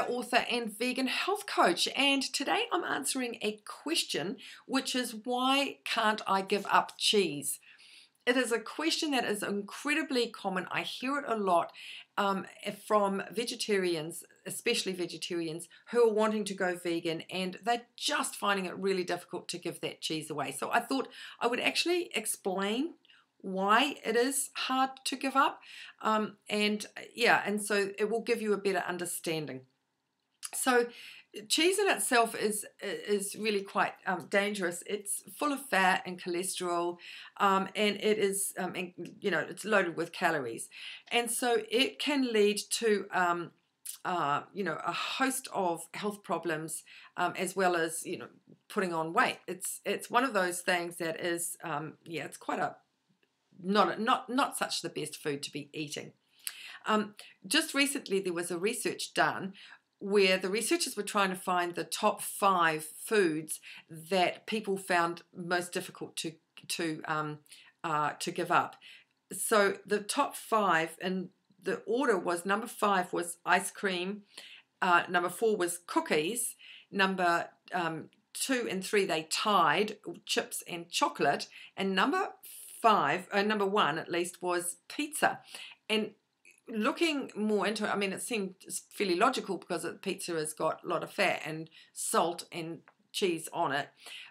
author and vegan health coach, and today I'm answering a question, which is why can't I give up cheese? It is a question that is incredibly common. I hear it a lot from vegetarians, especially vegetarians, who are wanting to go vegan and they're just finding it really difficult to give that cheese away. So I thought I would actually explain why it is hard to give up, and so it will give you a better understanding. So cheese in itself is really quite dangerous. It's full of fat and cholesterol, and it is it's loaded with calories, and so it can lead to a host of health problems, as well as putting on weight. It's one of those things that is it's quite a not such the best food to be eating. Just recently there was a research done where the researchers were trying to find the top 5 foods that people found most difficult to give up. So the top 5, and the order was: number 5 was ice cream, number 4 was cookies, number 2 and 3 they tied, chips and chocolate, and number 1 at least was pizza. And looking more into it, I mean, it seemed fairly logical because pizza has got a lot of fat and salt and cheese on it.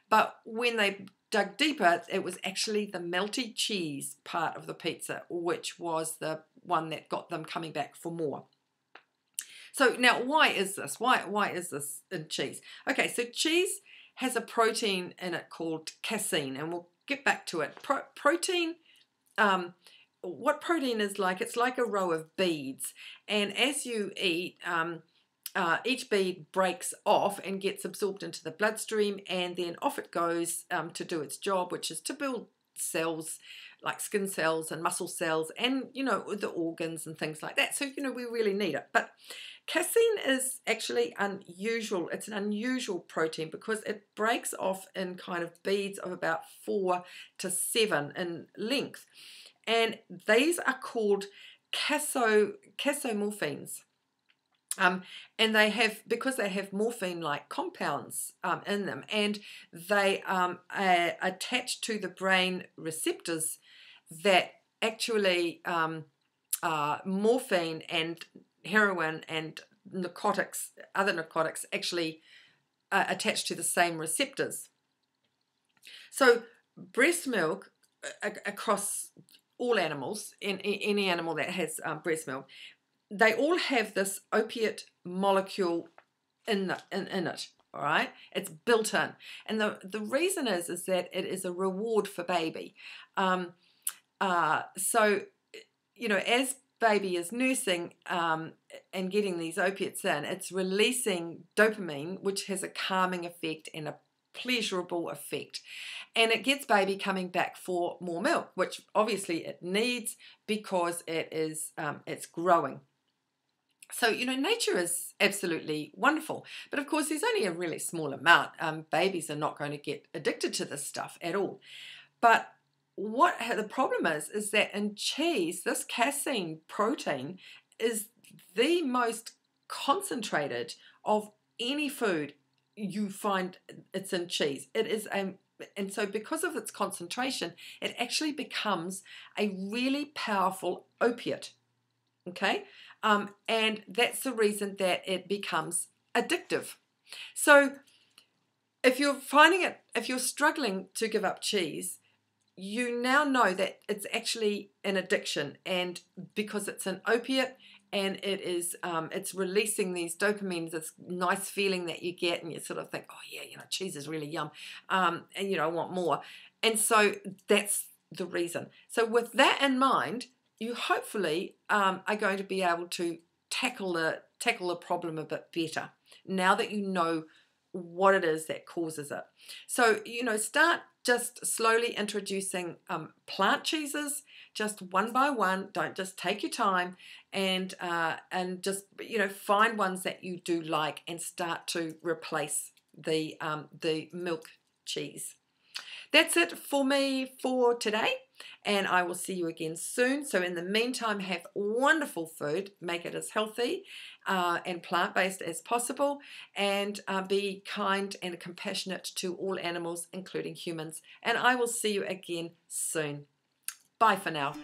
But when they dug deeper, it was actually the melty cheese part of the pizza, which was the one that got them coming back for more. So now, why is this? Why is this in cheese? Okay, so cheese has a protein in it called casein, and we'll get back to it. Protein. What protein is like? It's like a row of beads, and as you eat, each bead breaks off and gets absorbed into the bloodstream, and then off it goes to do its job, which is to build cells like skin cells and muscle cells, and the organs and things like that. So we really need it. But casein is actually unusual. It's an unusual protein because it breaks off in kind of beads of about 4 to 7 in length. And these are called casomorphines. And they have, because they have morphine-like compounds in them, and they are attached to the brain receptors that actually morphine and heroin and other narcotics actually attach to the same receptors. So breast milk across all animals, in any animal that has breast milk, they all have this opiate molecule in it. All right, it's built in, and the reason is that it is a reward for baby. So as baby is nursing and getting these opiates in, it's releasing dopamine, which has a calming effect and a pleasurable effect, and it gets baby coming back for more milk, which obviously it needs because it's growing. So nature is absolutely wonderful, but of course there's only a really small amount. Babies are not going to get addicted to this stuff at all. But what the problem is that in cheese, this casein protein is the most concentrated of any food you find. It's in cheese. It is and so because of its concentration, it actually becomes a really powerful opiate. Okay, and that's the reason that it becomes addictive. So if you're struggling to give up cheese, you now know that it's actually an addiction, and because it's an opiate, and it's releasing these dopamines, this nice feeling that you get, and you sort of think, oh yeah, cheese is really yum, and I want more, and so that's the reason. So with that in mind, you hopefully are going to be able to tackle the problem a bit better now that you know what it is that causes it. So start just slowly introducing plant cheeses, just one by one. Don't just take your time, and just find ones that you do like and start to replace the milk cheese. That's it for me for today. and I will see you again soon. So in the meantime, have wonderful food, make it as healthy and plant-based as possible, and be kind and compassionate to all animals, including humans. And I will see you again soon. Bye for now.